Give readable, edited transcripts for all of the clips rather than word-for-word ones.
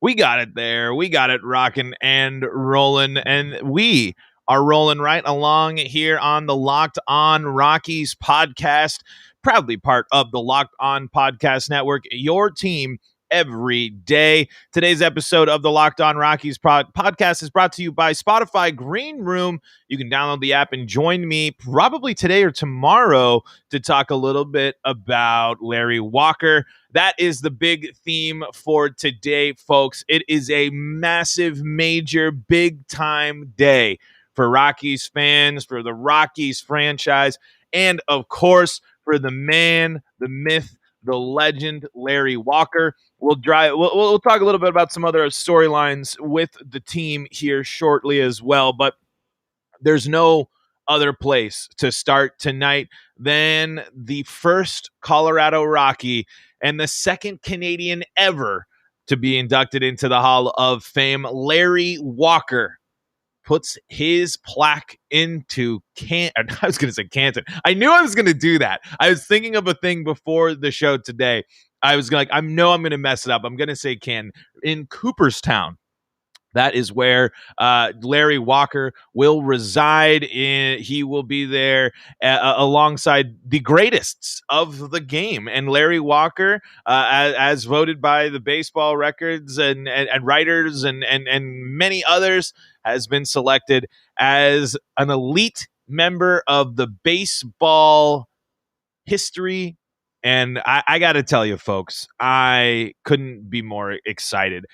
We got it there. We got it rocking and rolling. And we are rolling right along here on the Locked On Rockies podcast, proudly part of the Locked On Podcast Network, your team every day. Today's episode of the Locked On Rockies podcast is brought to you by Spotify Green Room. You can download the app and join me probably today or tomorrow to talk a little bit about Larry Walker. That is the big theme for today, folks. It is a massive, major, big-time day for Rockies fans, for the Rockies franchise, and, of course, for the man, the myth, the legend, Larry Walker. We'll talk a little bit about some other storylines with the team here shortly as well, but there's no other place to start tonight than the first Colorado Rocky and the second Canadian ever to be inducted into the Hall of Fame. Larry Walker puts his plaque into Canton. I was going to say Canton. I knew I was going to do that. I was thinking of a thing before the show today. I was like, I know I'm going to mess it up. I'm going to say Canton. In Cooperstown. That is where Larry Walker will reside. He will be there alongside the greatest of the game. And Larry Walker, as voted by the baseball records and writers and many others, has been selected as an elite member of the baseball history. And I got to tell you, folks, I couldn't be more excited.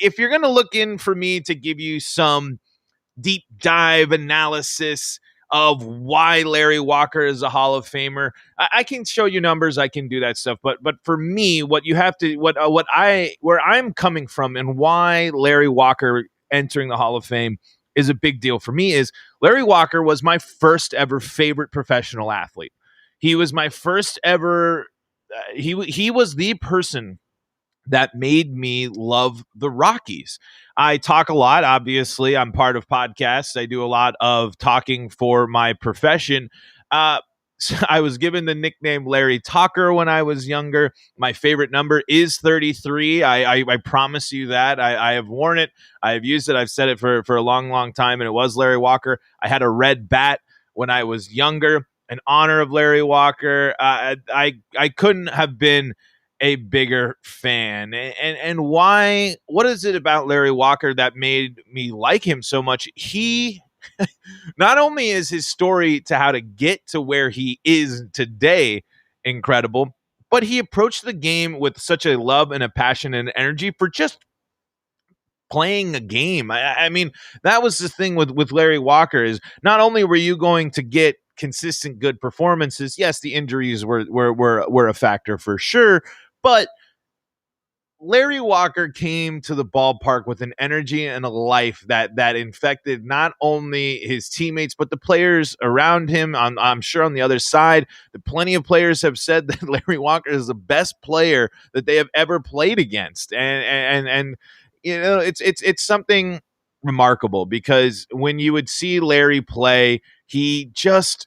If you're going to look in for me to give you some deep dive analysis of why Larry Walker is a Hall of Famer, I can show you numbers. I can do that stuff. But for me, what you have to, where I'm coming from and why Larry Walker entering the Hall of Fame is a big deal for me is Larry Walker was my first ever favorite professional athlete. He was my first ever, he was the person that made me love the Rockies. I talk a lot. Obviously, I'm part of podcasts. I do a lot of talking for my profession. So I was given the nickname Larry Talker when I was younger. My favorite number is 33. I promise you that. I have worn it. I have used it. I've said it for a long, long time, and it was Larry Walker. I had a red bat when I was younger in honor of Larry Walker. I couldn't have been a bigger fan. And why? What is it about Larry Walker that made me like him so much? He not only is his story to how to get to where he is today incredible, but he approached the game with such a love and a passion and energy for just playing a game. I mean, that was the thing with Larry Walker is not only were you going to get consistent good performances, yes, the injuries were a factor for sure, but Larry Walker came to the ballpark with an energy and a life that infected not only his teammates, but the players around him. I'm sure on the other side, plenty of players have said that Larry Walker is the best player that they have ever played against. And you know, it's something remarkable because when you would see Larry play, he just,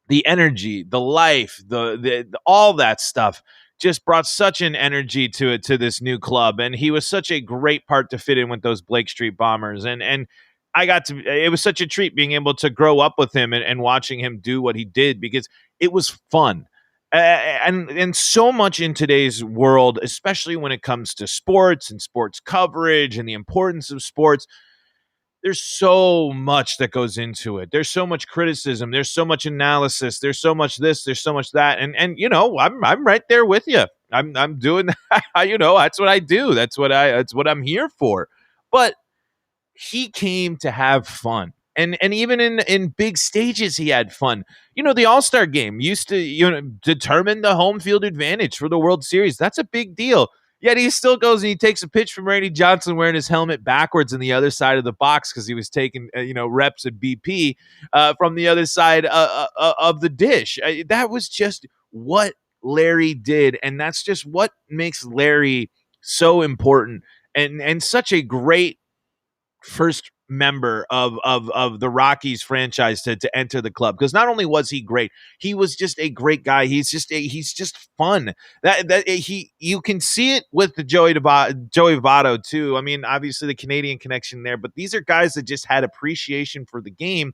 the energy, the life, the all that stuff just brought such an energy to this new club. And he was such a great part to fit in with those Blake Street Bombers. And it was such a treat being able to grow up with him and watching him do what he did because it was fun. And so much in today's world, especially when it comes to sports and sports coverage and the importance of sports, there's so much that goes into it. There's so much criticism. There's so much analysis. There's so much this. There's so much that. And you know, I'm right there with you. I'm doing that. You know, that's what I do. That's what I'm here for. But he came to have fun. And even in big stages, he had fun. You know, the All-Star game used to, determine the home field advantage for the World Series. That's a big deal. Yet he still goes and he takes a pitch from Randy Johnson wearing his helmet backwards on the other side of the box because he was taking, reps at BP from the other side of the dish. That was just what Larry did. And that's just what makes Larry so important and such a great first member of the Rockies franchise to enter the club, because not only was he great, he was just a great guy. He's just fun. That he You can see it with the Joey Votto too. I mean, obviously the Canadian connection there, but these are guys that just had appreciation for the game,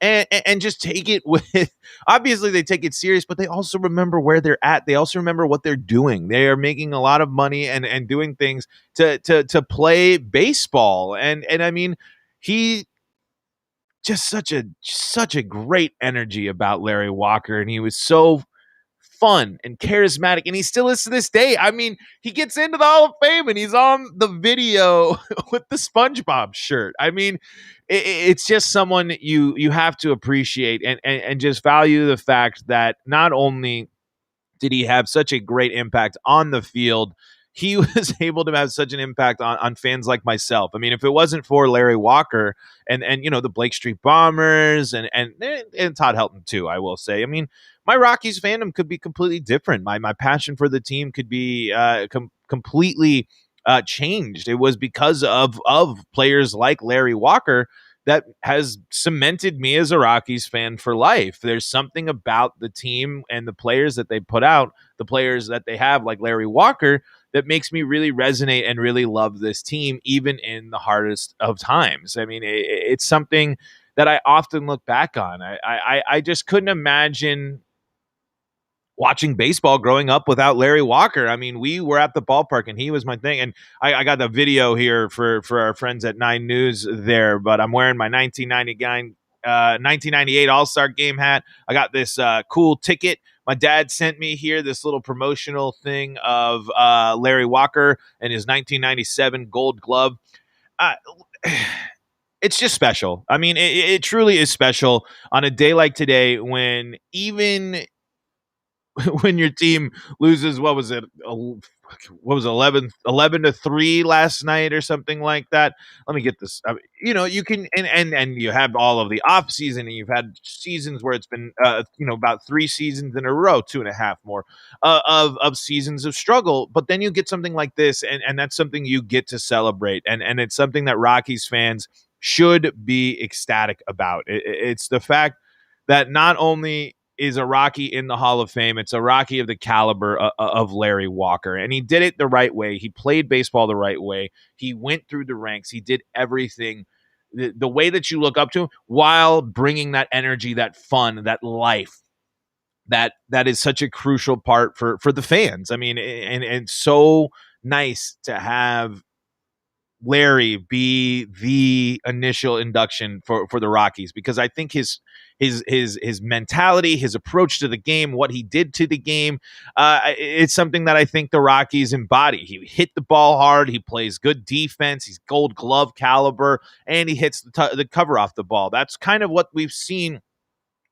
and just take it with, obviously they take it serious, but they also remember where they're at. They also remember what they're doing. They are making a lot of money and doing things to play baseball. And I mean, he just such a great energy about Larry Walker, and he was so fun and charismatic, and he still is to this day. I mean, he gets into the Hall of Fame and he's on the video with the SpongeBob shirt. I mean, it's just someone you have to appreciate and just value the fact that not only did he have such a great impact on the field, he was able to have such an impact on fans like myself. I mean, if it wasn't for Larry Walker and the Blake Street Bombers and Todd Helton too, I will say. I mean, my Rockies fandom could be completely different. My passion for the team could be completely changed. It was because of players like Larry Walker that has cemented me as a Rockies fan for life. There's something about the team and the players that they put out, the players that they have, like Larry Walker, that makes me really resonate and really love this team, even in the hardest of times. I mean, it's something that I often look back on. I just couldn't imagine watching baseball growing up without Larry Walker. I mean, we were at the ballpark and he was my thing. And I got the video here for our friends at 9 News there, but I'm wearing my 1998 All-Star Game hat. I got this cool ticket my dad sent me here, this little promotional thing of Larry Walker and his 1997 Gold Glove. Uh, it's just special. I mean, it truly is special on a day like today, when even when your team loses, what was it? What was it, 11-3 last night or something like that? Let me get this. I mean, you can, and you have all of the off season, and you've had seasons where it's been, about 3 seasons in a row, 2.5 more of seasons of struggle. But then you get something like this, and that's something you get to celebrate. And it's something that Rockies fans should be ecstatic about. It's the fact that not only is a Rocky in the Hall of Fame, it's a Rocky of the caliber of Larry Walker. And he did it the right way. He played baseball the right way. He went through the ranks. He did everything the way that you look up to him, while bringing that energy, that fun, that life that is such a crucial part for the fans. I mean, and so nice to have Larry be the initial induction for the Rockies, because I think his mentality, his approach to the game, what he did to the game, it's something that I think the Rockies embody. He hit the ball hard. He plays good defense. He's Gold Glove caliber, and he hits the cover off the ball. That's kind of what we've seen,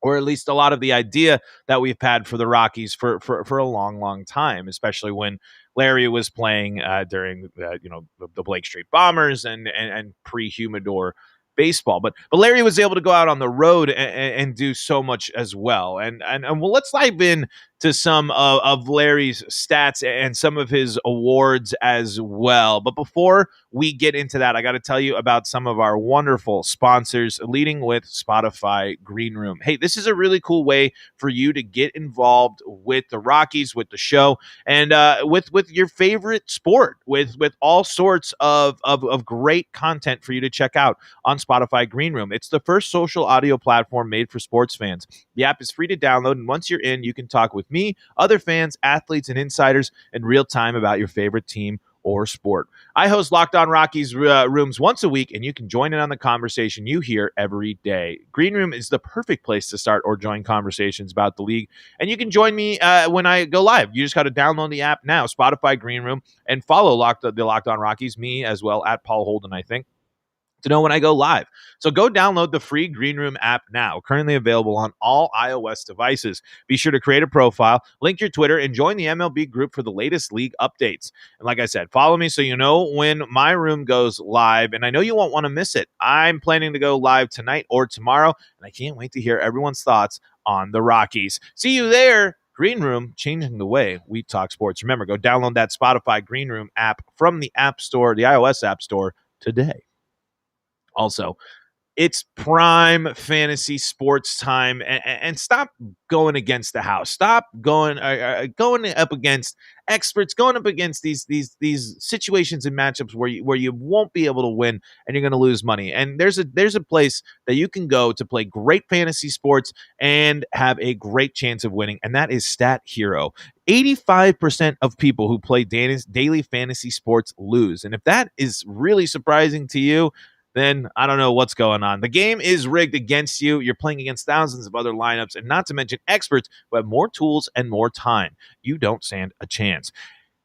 or at least a lot of the idea that we've had for the Rockies for a long, long time, especially when Larry was playing during the Blake Street Bombers and pre-Humidor baseball. But Larry was able to go out on the road and do so much as well. And well, let's dive in to some of Larry's stats and some of his awards as well. But before we get into that, I got to tell you about some of our wonderful sponsors, leading with Spotify Green Room. Hey, this is a really cool way for you to get involved with the Rockies, with the show, and with your favorite sport, with all sorts of great content for you to check out on Spotify Green Room. It's the first social audio platform made for sports fans. The app is free to download, and once you're in, you can talk with me, other fans, athletes, and insiders in real time about your favorite team or sport. I host Locked On Rockies rooms once a week, and you can join in on the conversation you hear every day. Green Room is the perfect place to start or join conversations about the league, and you can join me when I go live. You just got to download the app now, Spotify Green Room, and follow the Locked On Rockies, me as well, at Paul Holden, I think, to know when I go live. So go download the free Green Room app now, currently available on all iOS devices. Be sure to create a profile, link your Twitter, and join the MLB group for the latest league updates. And like I said, follow me so you know when my room goes live, and I know you won't want to miss it. I'm planning to go live tonight or tomorrow, and I can't wait to hear everyone's thoughts on the Rockies. See you there. Green Room, changing the way we talk sports. Remember, go download that Spotify Green Room app from the App Store, the iOS App Store, today. Also, it's prime fantasy sports time, and stop going against the house. Stop going up against experts, going up against these situations and matchups where you won't be able to win and you're going to lose money. And there's a place that you can go to play great fantasy sports and have a great chance of winning, and that is Stat Hero. 85% of people who play daily fantasy sports lose. And if that is really surprising to you, then I don't know what's going on. The game is rigged against you. You're playing against thousands of other lineups, and not to mention experts who have more tools and more time. You don't stand a chance.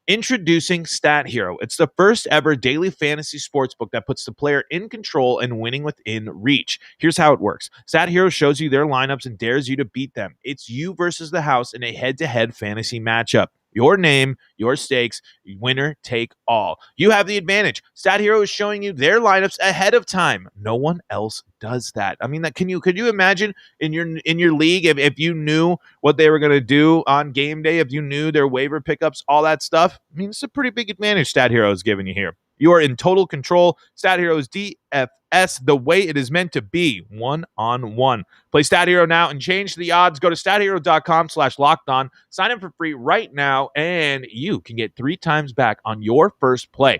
Introducing Stat Hero. It's the first ever daily fantasy sportsbook that puts the player in control and winning within reach. Here's how it works. Stat Hero shows you their lineups and dares you to beat them. It's you versus the house in a head-to-head fantasy matchup. Your name, your stakes, winner take all. You have the advantage. Stat Hero is showing you their lineups ahead of time. No one else does that. I mean, could you imagine in your league if you knew what they were going to do on game day, if you knew their waiver pickups, all that stuff? I mean, it's a pretty big advantage Stat Hero is giving you here. You are in total control. Stat Hero is DFS the way it is meant to be, one-on-one. Play Stat Hero now and change the odds. Go to stathero.com/lockedon. Sign up for free right now, and you can get 3 times back on your first play.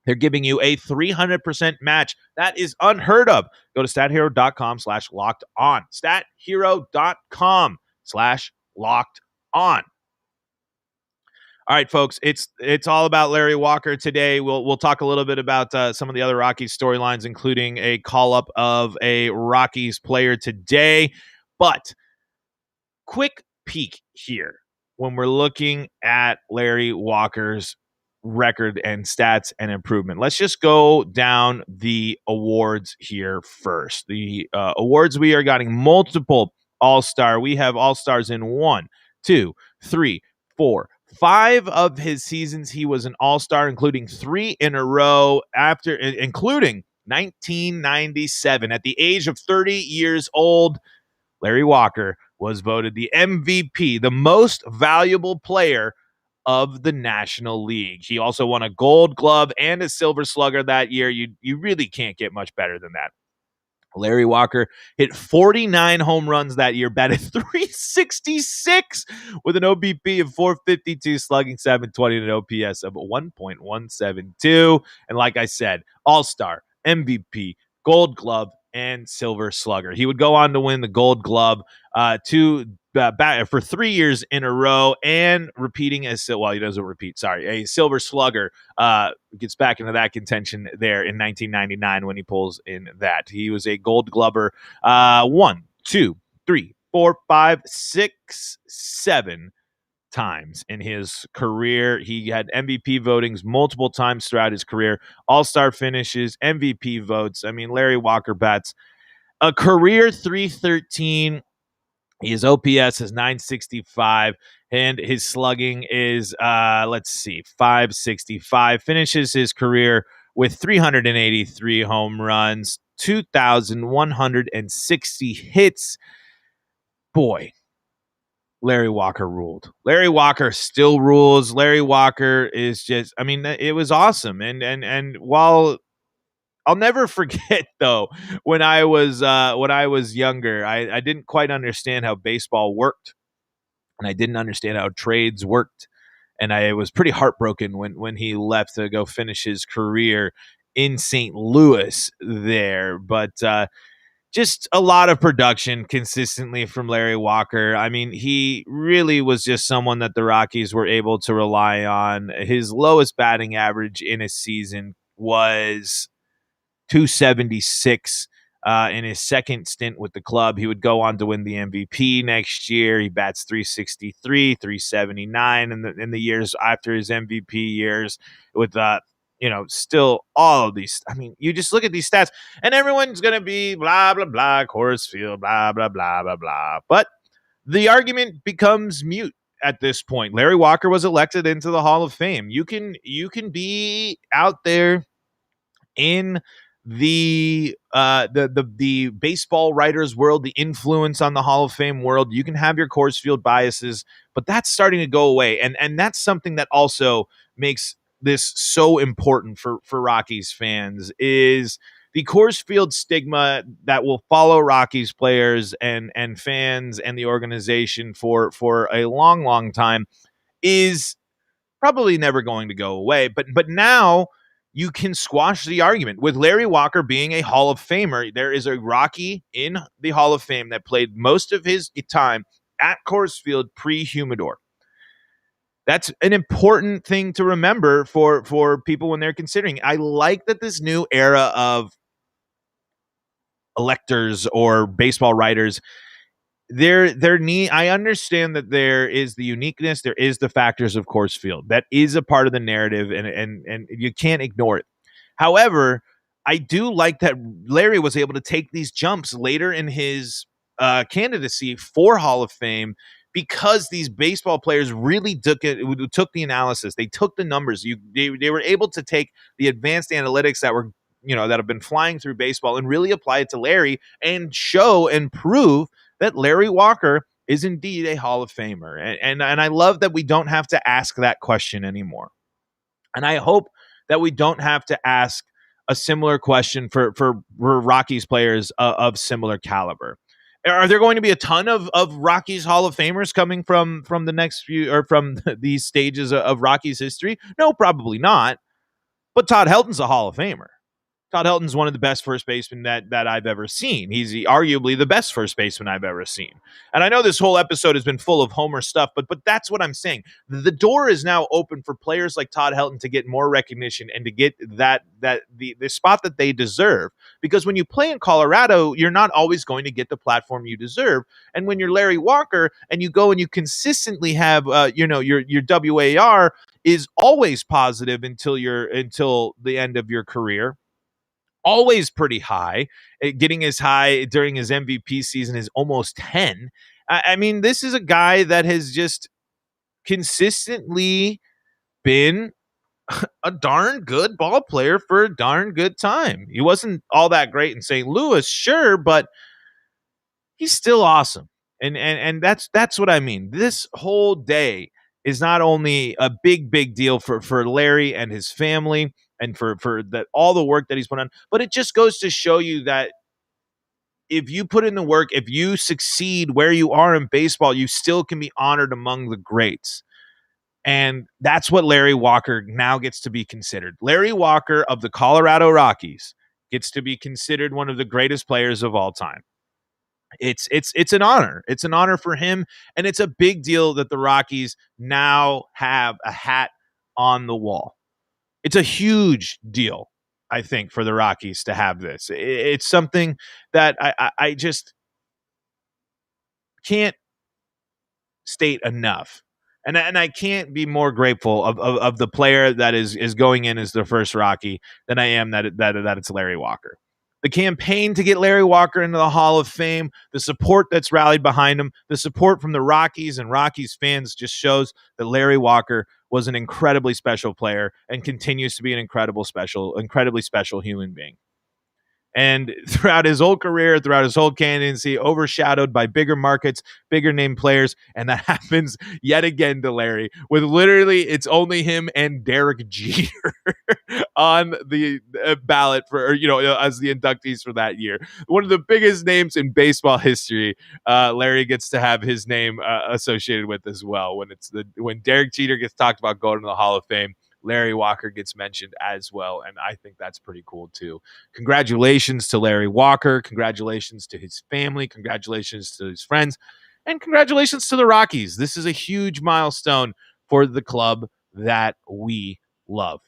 They're giving you a 300% match. That is unheard of. Go to stathero.com/lockedon. stathero.com/lockedon. All right, folks, it's all about Larry Walker today. We'll talk a little bit about some of the other Rockies storylines, including a call-up of a Rockies player today. But quick peek here when we're looking at Larry Walker's record and stats and improvement. Let's just go down the awards here first. The awards, we are getting multiple All-Star. We have All-Stars in 1, 2, 3, 4, 5 of his seasons. He was an All-Star, including 3 in a row including 1997. At the age of 30 years old, Larry Walker was voted the MVP, the most valuable player of the National League. He also won a Gold Glove and a Silver Slugger that year. You really can't get much better than that. Larry Walker hit 49 home runs that year, batted .366 with an OBP of .452, slugging .720, and an OPS of 1.172. And like I said, All-Star, MVP, Gold Glove, and Silver Slugger. He would go on to win the Gold Glove for 3 years in a row, and repeating he doesn't repeat. Sorry, a Silver Slugger gets back into that contention there in 1999 when he pulls in that. He was a Gold Glover 1, 2, 3, 4, 5, 6, 7 times in his career. He had MVP votings multiple times throughout his career, All-Star finishes, MVP votes. I mean, Larry Walker bats a career .313. His OPS is .965, and his slugging is .565. Finishes his career with 383 home runs, 2,160 hits. Boy, Larry Walker ruled. Larry Walker still rules. Larry Walker is just, I mean, it was awesome. And while I'll never forget, though, when I was younger, I didn't quite understand how baseball worked, and I didn't understand how trades worked, and I was pretty heartbroken when he left to go finish his career in St. Louis there. But just a lot of production consistently from Larry Walker. I mean, he really was just someone that the Rockies were able to rely on. His lowest batting average in a season was .276 in his second stint with the club. He would go on to win the MVP next year. He bats .363, .379 in the years after his MVP years with still all of these. I mean, you just look at these stats, and everyone's going to be blah, blah, blah, Coors Field, blah, blah, blah, blah, blah. But the argument becomes mute at this point. Larry Walker was elected into the Hall of Fame. You can be out there in the baseball writers world, the influence on the Hall of Fame world. You can have your Coors Field biases, but that's starting to go away. And that's something that also makes this so important for Rockies fans, is the Coors Field stigma that will follow Rockies players and fans and the organization for a long, long time is probably never going to go away. But now you can squash the argument with Larry Walker being a Hall of Famer. There is a Rocky in the Hall of Fame that played most of his time at Coors Field pre-Humidor. That's an important thing to remember for people when they're considering. I like that this new era of electors or baseball writers, their need. I understand that there is the uniqueness, there is the factors of Coors Field. That is a part of the narrative, and you can't ignore it. However, I do like that Larry was able to take these jumps later in his candidacy for Hall of Fame because these baseball players really took the analysis. They took the numbers. They were able to take the advanced analytics that were, that have been flying through baseball and really apply it to Larry and show and prove that Larry Walker is indeed a Hall of Famer. And I love that we don't have to ask that question anymore. And I hope that we don't have to ask a similar question for Rockies players of similar caliber. Are there going to be a ton of Rockies Hall of Famers coming from the next few, or from these stages of Rockies history? No, probably not. But Todd Helton's a Hall of Famer. Todd Helton's one of the best first basemen that I've ever seen. He's arguably the best first baseman I've ever seen. And I know this whole episode has been full of Homer stuff, but that's what I'm saying. The door is now open for players like Todd Helton to get more recognition and to get the spot that they deserve. Because when you play in Colorado, you're not always going to get the platform you deserve. And when you're Larry Walker and you go and you consistently have your WAR is always positive until the end of your career. Always pretty high, getting as high during his MVP season is almost 10. I mean, this is a guy that has just consistently been a darn good ball player for a darn good time. He wasn't all that great in St. Louis, sure, but he's still awesome. And that's what I mean. This whole day is not only a big deal for Larry and his family and for that all the work that he's put on, but it just goes to show you that if you put in the work, if you succeed where you are in baseball, you still can be honored among the greats. And that's what Larry Walker now gets to be considered. Larry Walker of the Colorado Rockies gets to be considered one of the greatest players of all time. It's an honor. It's an honor for him, and it's a big deal that the Rockies now have a hat on the wall. It's a huge deal, I think, for the Rockies to have this. It's something that I just can't state enough. And I can't be more grateful of the player that is going in as the first Rocky than I am that it's Larry Walker. The campaign to get Larry Walker into the Hall of Fame, the support that's rallied behind him, the support from the Rockies and Rockies fans just shows that Larry Walker was an incredibly special player and continues to be an incredibly special human being. And throughout his whole career, throughout his whole candidacy, overshadowed by bigger markets, bigger name players. And that happens yet again to Larry, with literally it's only him and Derek Jeter on the ballot for, as the inductees for that year. One of the biggest names in baseball history, Larry gets to have his name associated with as well. When Derek Jeter gets talked about going to the Hall of Fame, Larry Walker gets mentioned as well, and I think that's pretty cool too. Congratulations to Larry Walker. Congratulations to his family. Congratulations to his friends. And congratulations to the Rockies. This is a huge milestone for the club that we love.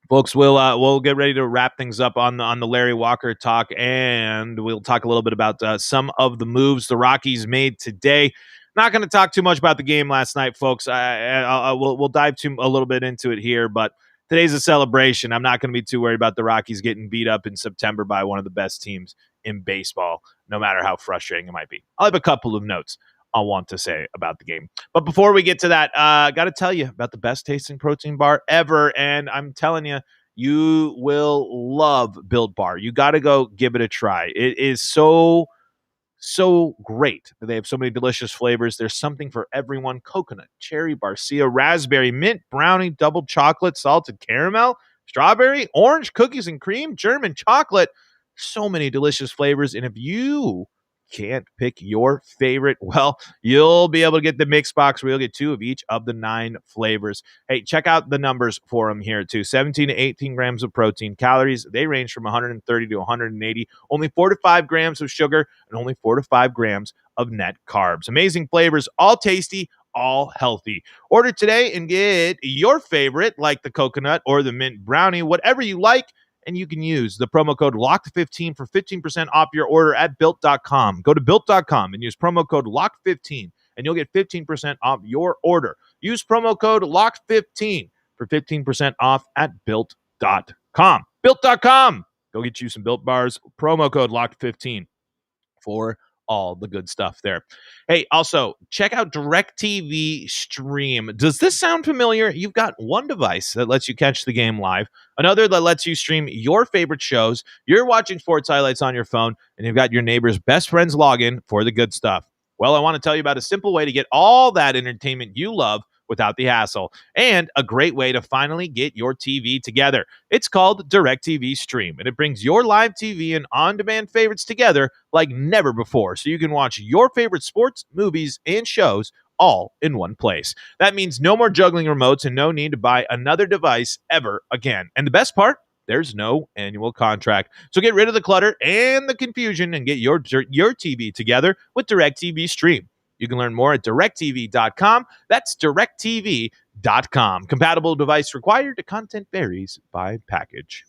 Folks, we'll get ready to wrap things up on the Larry Walker talk, and we'll talk a little bit about some of the moves the Rockies made today. Not going to talk too much about the game last night, folks. We'll dive a little bit into it here, but today's a celebration. I'm not going to be too worried about the Rockies getting beat up in September by one of the best teams in baseball, no matter how frustrating it might be. I'll have a couple of notes I want to say about the game. But before we get to that, I got to tell you about the best tasting protein bar ever, and I'm telling you, you will love Built Bar. You got to go give it a try. It is so great. They have so many delicious flavors. There's something for everyone: coconut, cherry, barcia, raspberry, mint, brownie, double chocolate, salted caramel. strawberry, orange, cookies and cream, German chocolate. So many delicious flavors. And if you can't pick your favorite, well, you'll be able to get the mix box where you'll get 2 of each of the 9 flavors. Hey, check out the numbers for them here too. 17 to 18 grams of protein. Calories, they range from 130 to 180. Only 4 to 5 grams of sugar and only 4 to 5 grams of net carbs. Amazing flavors, all tasty, all healthy. Order today and get your favorite, like the coconut or the mint brownie, whatever you like. And you can use the promo code LOCKED15 for 15% off your order at built.com. Go to built.com and use promo code LOCKED15 and you'll get 15% off your order. Use promo code LOCKED15 for 15% off at built.com. Built.com. Go get you some Built bars. Promo code LOCKED15 for all the good stuff there. Hey, also, check out DirecTV Stream. Does this sound familiar? You've got one device that lets you catch the game live, another that lets you stream your favorite shows. You're watching sports highlights on your phone, and you've got your neighbor's best friend's login for the good stuff. Well, I want to tell you about a simple way to get all that entertainment you love without the hassle, and a great way to finally get your TV together. It's called DirecTV Stream, and it brings your live TV and on-demand favorites together like never before, so you can watch your favorite sports, movies, and shows all in one place. That means no more juggling remotes and no need to buy another device ever again. And the best part? There's no annual contract. So get rid of the clutter and the confusion and get your TV together with DirecTV Stream. You can learn more at directtv.com. That's directtv.com. Compatible device required. The content varies by package.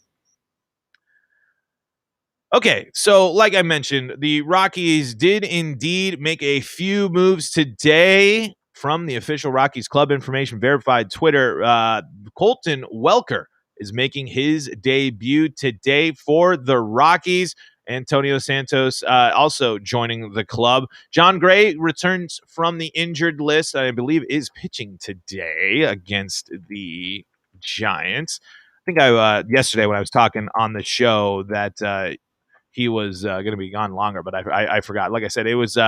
Okay, so like I mentioned, the Rockies did indeed make a few moves today from the official Rockies Club information verified Twitter. Colton Welker is making his debut today for the Rockies. Antonio Santos also joining the club. John Gray returns from the injured list. I believe is pitching today against the Giants. I think yesterday when I was talking on the show that he was going to be gone longer, but I forgot. Like I said, it was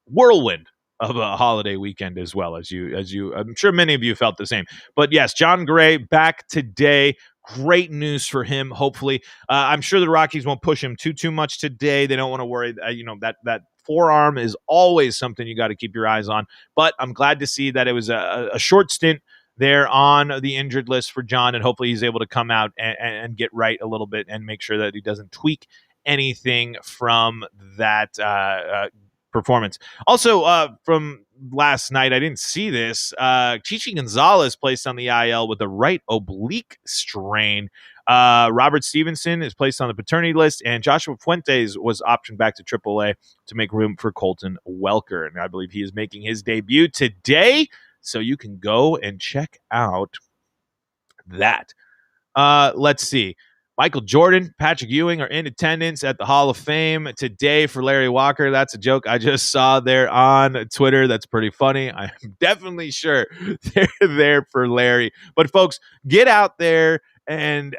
whirlwind of a holiday weekend as well, as you I'm sure many of you felt the same. But yes, John Gray back today. Great news for him. Hopefully, I'm sure the Rockies won't push him too much today. They don't want to worry. That forearm is always something you got to keep your eyes on. But I'm glad to see that it was a short stint there on the injured list for John, and hopefully he's able to come out and get right a little bit and make sure that he doesn't tweak anything from that performance. Also, from last night, I didn't see this. Chichi Gonzalez placed on the IL with a right oblique strain. Robert Stevenson is placed on the paternity list, and Joshua Fuentes was optioned back to AAA to make room for Colton Welker. And I believe he is making his debut today, so you can go and check out that. Let's see. Michael Jordan, Patrick Ewing are in attendance at the Hall of Fame today for Larry Walker. That's a joke I just saw there on Twitter. That's pretty funny. I'm definitely sure they're there for Larry. But folks, get out there and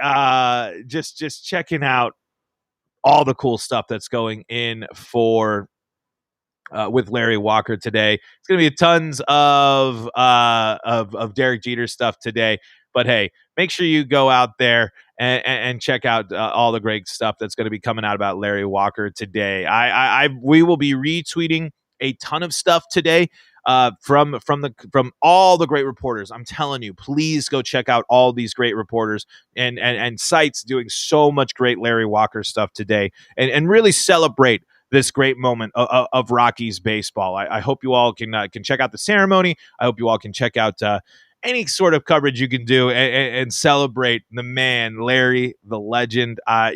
just checking out all the cool stuff that's going in for with Larry Walker today. It's going to be tons of Derek Jeter stuff today. But hey, make sure you go out there and check out all the great stuff that's going to be coming out about Larry Walker today. We will be retweeting a ton of stuff today from all the great reporters. I'm telling you, please go check out all these great reporters and sites doing so much great Larry Walker stuff today, and really celebrate this great moment of Rockies baseball. I hope you all can check out the ceremony. I hope you all can check out any sort of coverage you can do and celebrate the man, Larry, the legend. I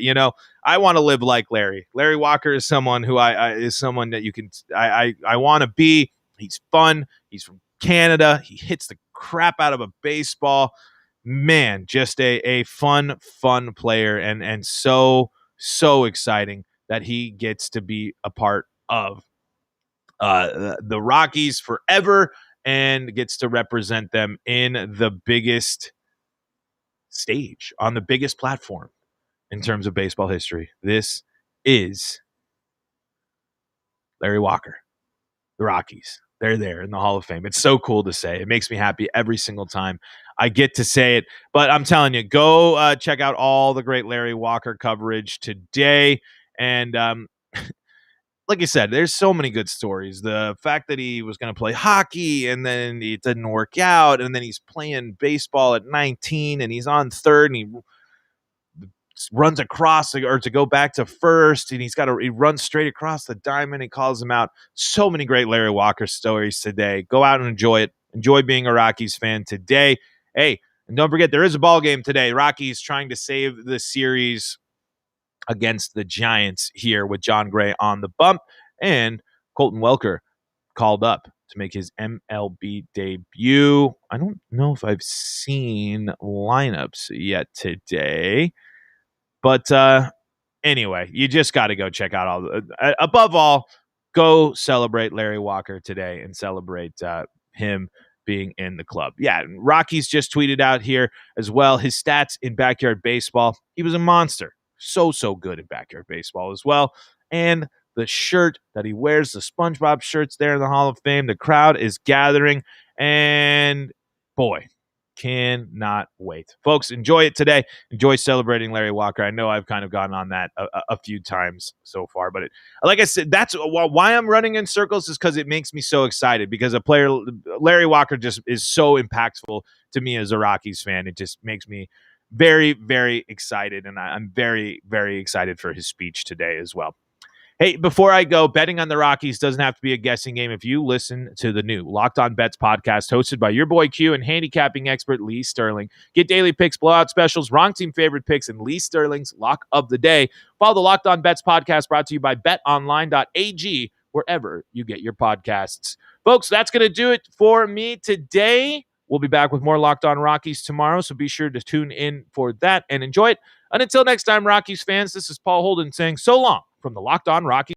want to live like Larry. Larry Walker is someone who is someone that you can. I want to be. He's fun. He's from Canada. He hits the crap out of a baseball. Man, just a fun player, and so exciting that he gets to be a part of the Rockies forever and gets to represent them in the biggest stage, on the biggest platform in terms of baseball history. This is Larry Walker, the Rockies. They're there in the Hall of Fame. It's so cool to say. It makes me happy every single time I get to say it. But I'm telling you, go check out all the great Larry Walker coverage today. And like I said, there's so many good stories. The fact that he was going to play hockey and then it didn't work out, and then he's playing baseball at 19 and he's on third and he runs across or to go back to first, and he runs straight across the diamond. He calls him out. So many great Larry Walker stories today. Go out and enjoy it. Enjoy being a Rockies fan today. Hey, and don't forget, there is a ball game today. Rockies trying to save the series against the Giants here with John Gray on the bump, and Colton Welker called up to make his MLB debut. I don't know if I've seen lineups yet today, but anyway, you just got to go check out all. Above all, go celebrate Larry Walker today and celebrate him being in the club. Yeah, Rockies just tweeted out here as well his stats in backyard baseball. He was a monster. So good in backyard baseball as well. And the shirt that he wears, the SpongeBob shirts there in the Hall of Fame, the crowd is gathering. And boy, cannot wait. Folks, enjoy it today. Enjoy celebrating Larry Walker. I know I've kind of gone on that a few times so far, but like I said, that's why I'm running in circles, is because it makes me so excited, because a player, Larry Walker, just is so impactful to me as a Rockies fan. It just makes me very, very excited, and I'm very, very excited for his speech today as well. Hey, before I go, betting on the Rockies doesn't have to be a guessing game if you listen to the new Locked On Bets podcast hosted by your boy Q and handicapping expert Lee Sterling. Get daily picks, blowout specials, wrong team favorite picks, and Lee Sterling's Lock of the Day. Follow the Locked On Bets podcast, brought to you by betonline.ag, wherever you get your podcasts. Folks, that's going to do it for me today. We'll be back with more Locked On Rockies tomorrow, so be sure to tune in for that and enjoy it. And until next time, Rockies fans, this is Paul Holden saying so long from the Locked On Rockies.